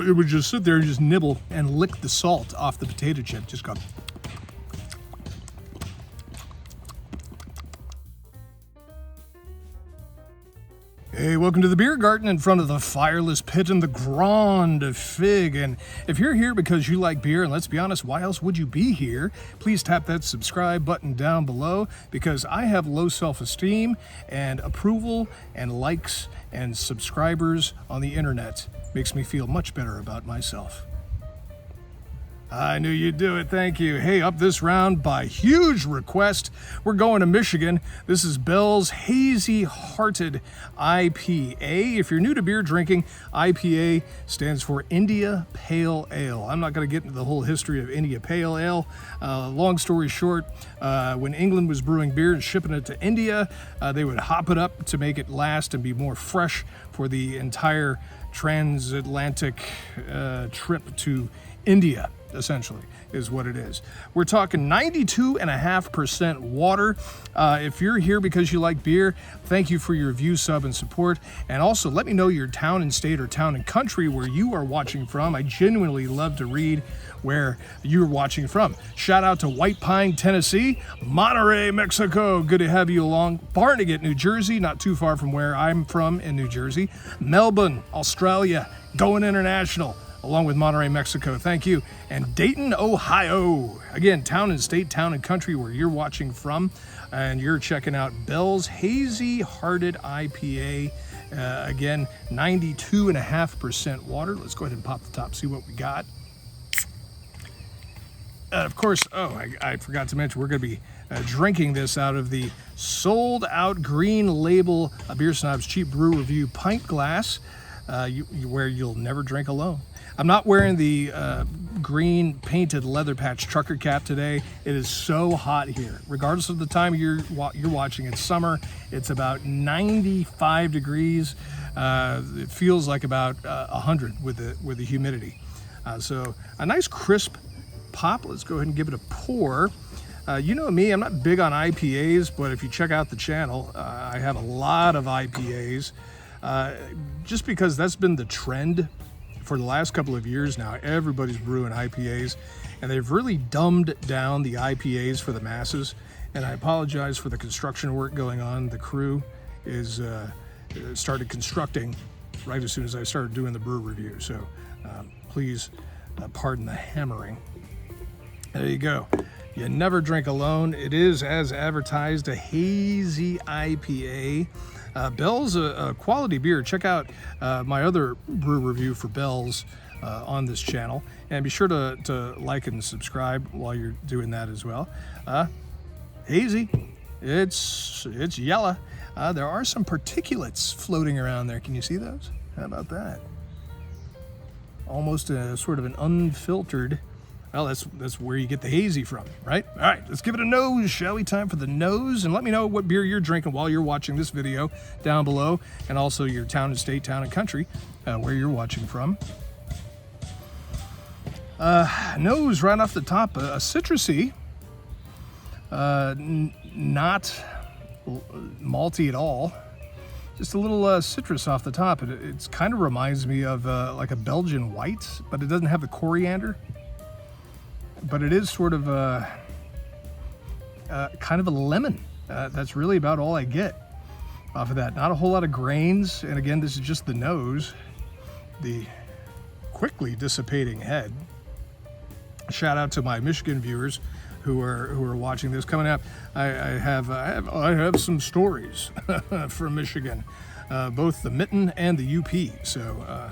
it would just sit there and just nibble and lick the salt off the potato chip. Just go. Hey, welcome to the beer garden in front of the fireless pit and the Grande Fig. And if you're here because you like beer, and let's be honest, why else would you be here? Please tap that subscribe button down below, because I have low self-esteem, and approval and likes and subscribers on the internet makes me feel much better about myself. I knew you'd do it, thank you. Hey, up this round by huge request, we're going to Michigan. This is Bell's Hazy Hearted IPA. If you're new to beer drinking, IPA stands for India Pale Ale. I'm not going to get into the whole history of India Pale Ale. Long story short, when England was brewing beer and shipping it to India, they would hop it up to make it last and be more fresh for the entire transatlantic trip to India. Essentially is what it is. We're talking 92.5% water. If you're here because you like beer, thank you for your view, sub, and support. And also let me know your town and state or town and country where you are watching from. I genuinely love to read where you're watching from. Shout out to White Pine, Tennessee, Monterey, Mexico. Good to have you along. Barnegat, New Jersey, not too far from where I'm from in New Jersey. Melbourne, Australia, going international, along with Monterey, Mexico. Thank you. And Dayton, Ohio. Again, town and state, town and country where you're watching from. And you're checking out Bell's Hazy Hearted IPA. Again, 92.5% water. Let's go ahead and pop the top, see what we got. Of course, I forgot to mention, we're going to be drinking this out of the sold out green label Beer Snob's Cheap Brew Review pint glass, where you'll never drink alone. I'm not wearing the green painted leather patch trucker cap today. It is so hot here. Regardless of the time you're watching, it's summer. It's about 95 degrees. It feels like about 100 with the humidity. So a nice crisp pop. Let's go ahead and give it a pour. You know me, I'm not big on IPAs, but if you check out the channel, I have a lot of IPAs. Just because that's been the trend for the last couple of years now. Everybody's brewing IPAs, and they've really dumbed down the IPAs for the masses. And I apologize for the construction work going on. The crew is started constructing right as soon as I started doing the brew review. So please pardon the hammering. There you go. You never drink alone. It is, as advertised, a hazy IPA. Bell's a quality beer. Check out my other brew review for Bell's on this channel, and be sure to like and subscribe while you're doing that as well. Hazy, it's yellow. There are some particulates floating around there. Can you see those? How about that? Almost a sort of an unfiltered. Well, that's where you get the hazy from, right? All right, let's give it a nose, shall we? Time for the nose, and let me know what beer you're drinking while you're watching this video down below, and also your town and state, town and country, where you're watching from. Nose right off the top, a citrusy, not malty at all. Just a little citrus off the top. It kind of reminds me of like a Belgian white, but it doesn't have the coriander. But it is sort of kind of a lemon. That's really about all I get off of that. Not a whole lot of grains. And again, this is just the nose, the quickly dissipating head. Shout out to my Michigan viewers who are watching this. Coming up, I have some stories from Michigan, both the Mitten and the UP. So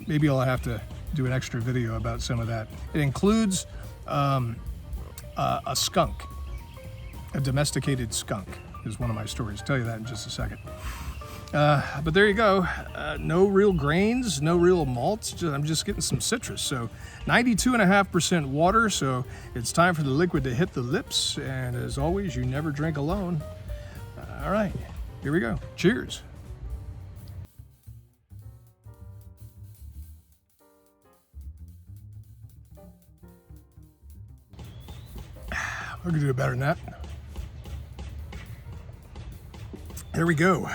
maybe I'll have to do an extra video about some of that. It includes a skunk, a domesticated skunk is one of my stories. I'll tell you that in just a second. But there you go. No real grains, no real malts. I'm just getting some citrus. So 92.5% water. So it's time for the liquid to hit the lips. And as always, you never drink alone. All right, here we go. Cheers. I could do it better than that. There we go.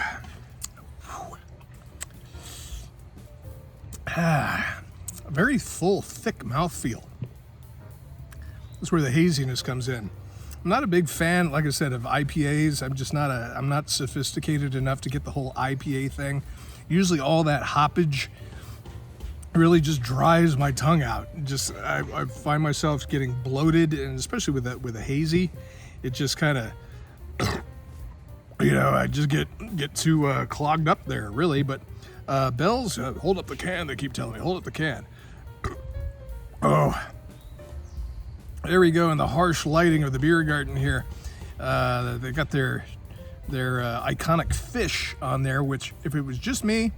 A very full, thick mouthfeel. That's where the haziness comes in. I'm not a big fan, like I said, of IPAs. I'm not sophisticated enough to get the whole IPA thing. Usually all that hoppage really just dries my tongue out. I find myself getting bloated, and especially with a hazy, it just kind of, I just get too clogged up there, really. But Bell's, hold up the can. They keep telling me, hold up the can. Oh. There we go in the harsh lighting of the beer garden here. They got their iconic fish on there, which if it was just me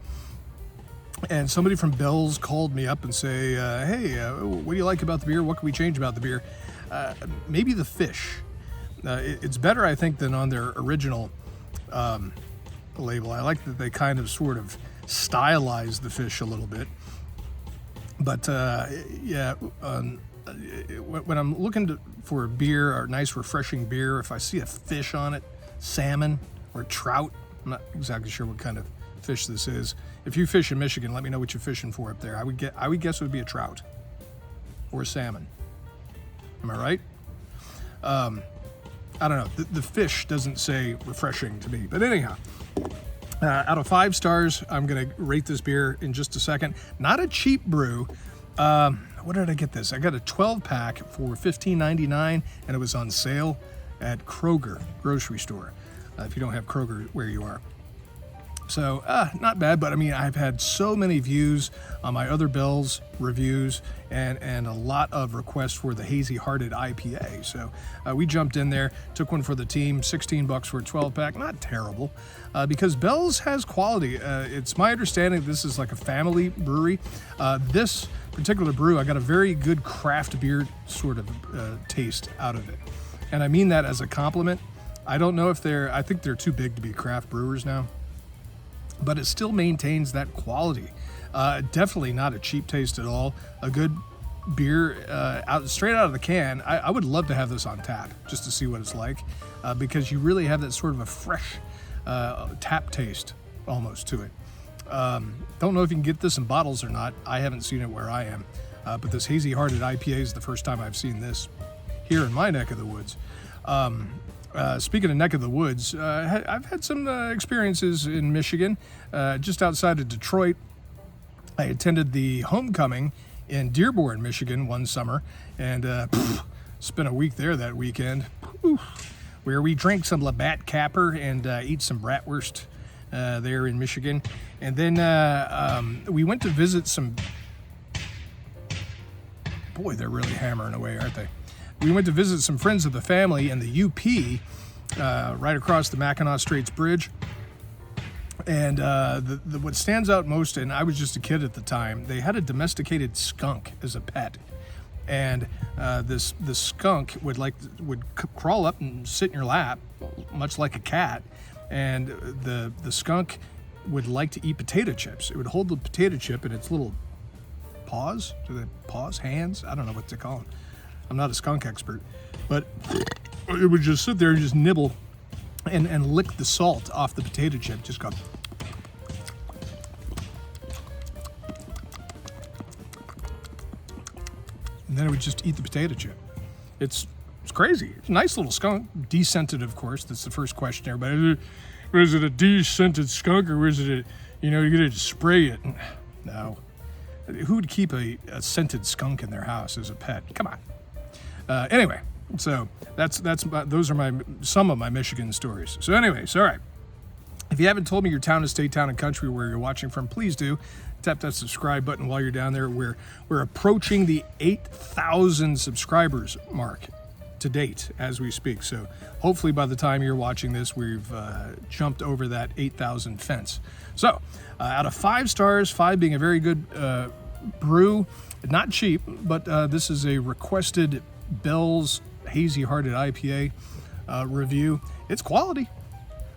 and somebody from Bell's called me up and say, hey, what do you like about the beer? What can we change about the beer? Maybe the fish. It's better, I think, than on their original label. I like that they kind of sort of stylized the fish a little bit. But when I'm looking for a beer or a nice refreshing beer, if I see a fish on it, salmon or trout, I'm not exactly sure what kind of fish this is. If you fish in Michigan, let me know what you're fishing for up there. I would guess it would be a trout or a salmon. Am I right? I don't know. The fish doesn't say refreshing to me. But anyhow, out of 5 stars, I'm going to rate this beer in just a second. Not a cheap brew. What did I get this? I got a 12-pack for $15.99, and it was on sale at Kroger grocery store, if you don't have Kroger where you are. So, not bad, but I mean, I've had so many views on my other Bell's reviews and a lot of requests for the Hazy Hearted IPA. So, we jumped in there, took one for the team, $16 for a 12-pack. Not terrible, because Bell's has quality. It's my understanding this is like a family brewery. This particular brew, I got a very good craft beer sort of taste out of it. And I mean that as a compliment. I don't know if I think they're too big to be craft brewers now, but it still maintains that quality. Definitely not a cheap taste at all. A good beer straight out of the can. I would love to have this on tap just to see what it's like, because you really have that sort of a fresh tap taste almost to it. Don't know if you can get this in bottles or not. I haven't seen it where I am, but this Hazy Hearted IPA is the first time I've seen this here in my neck of the woods. Speaking of neck of the woods, I've had some experiences in Michigan, just outside of Detroit. I attended the homecoming in Dearborn, Michigan one summer, and spent a week there that weekend, where we drank some Labatt Capper and eat some bratwurst there in Michigan. And then we went to visit some... Boy, they're really hammering away, aren't they? We went to visit some friends of the family in the UP, right across the Mackinac Straits Bridge. And what stands out most, and I was just a kid at the time, they had a domesticated skunk as a pet. And this skunk would crawl up and sit in your lap, much like a cat. And the skunk would like to eat potato chips. It would hold the potato chip in its little paws. Do they paws? Hands? I don't know what to call them. I'm not a skunk expert, but it would just sit there and just nibble and lick the salt off the potato chip. Just go. And then it would just eat the potato chip. It's crazy. It's a nice little skunk. Descented, of course. That's the first question, everybody. Is it a descented skunk, or is it you're going to spray it? No. Who would keep a scented skunk in their house as a pet? Come on. Anyway, so those are some of my Michigan stories. So anyways, all right. If you haven't told me your town, state, town, and country where you're watching from, please do. Tap that subscribe button while you're down there. We're approaching the 8,000 subscribers mark to date as we speak. So hopefully by the time you're watching this, we've jumped over that 8,000 fence. So out of 5 stars, 5 being a very good brew, not cheap, but this is a requested Bell's Hazy Hearted IPA review. It's quality.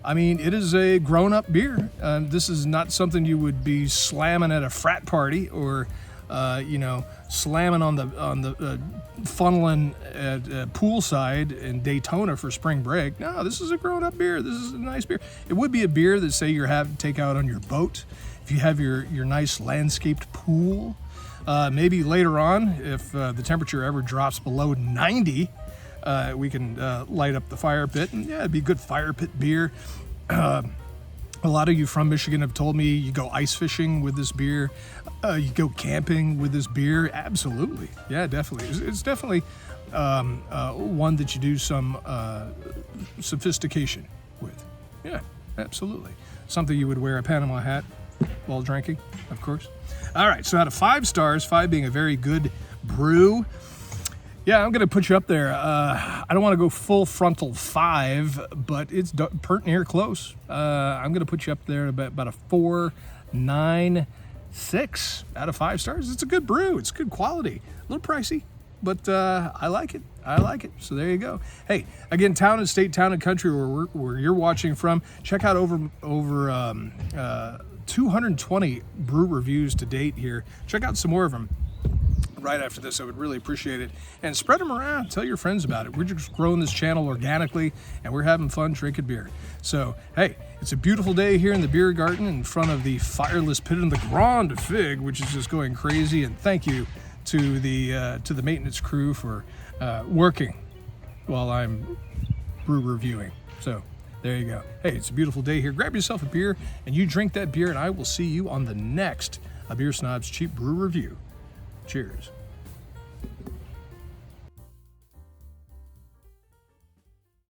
I mean, it is a grown-up beer. This is not something you would be slamming at a frat party or, slamming on the funneling at poolside in Daytona for spring break. No, this is a grown-up beer. This is a nice beer. It would be a beer that, say, take out on your boat. If if you have your nice landscaped pool, maybe later on, if the temperature ever drops below 90, we can light up the fire pit, and yeah, it'd be good fire pit beer. A lot of you from Michigan have told me you go ice fishing with this beer, you go camping with this beer. Absolutely, yeah, definitely. It's definitely one that you do some sophistication with. Yeah, absolutely. Something you would wear a Panama hat while drinking, of course. All right, so out of 5 stars, 5 being a very good brew, yeah, I'm going to put you up there. I don't want to go full frontal 5, but it's pert near close. I'm going to put you up there about a 4.96 out of 5 stars. It's a good brew. It's good quality. A little pricey, but I like it. I like it. So there you go. Hey, again, town and state, town and country where you're watching from. Check out over 220 brew reviews to date here. Check out some more of them right after this. I would really appreciate it, and spread them around. Tell your friends about it. We're just growing this channel organically, and we're having fun drinking beer. So hey, it's a beautiful day here in the beer garden in front of the fireless pit in the Grande Fig, which is just going crazy. And thank you to the maintenance crew for working while I'm brew reviewing. So there you go. Hey, it's a beautiful day here. Grab yourself a beer and you drink that beer, and I will see you on the next Beer Snob's Cheap Brew Review. Cheers.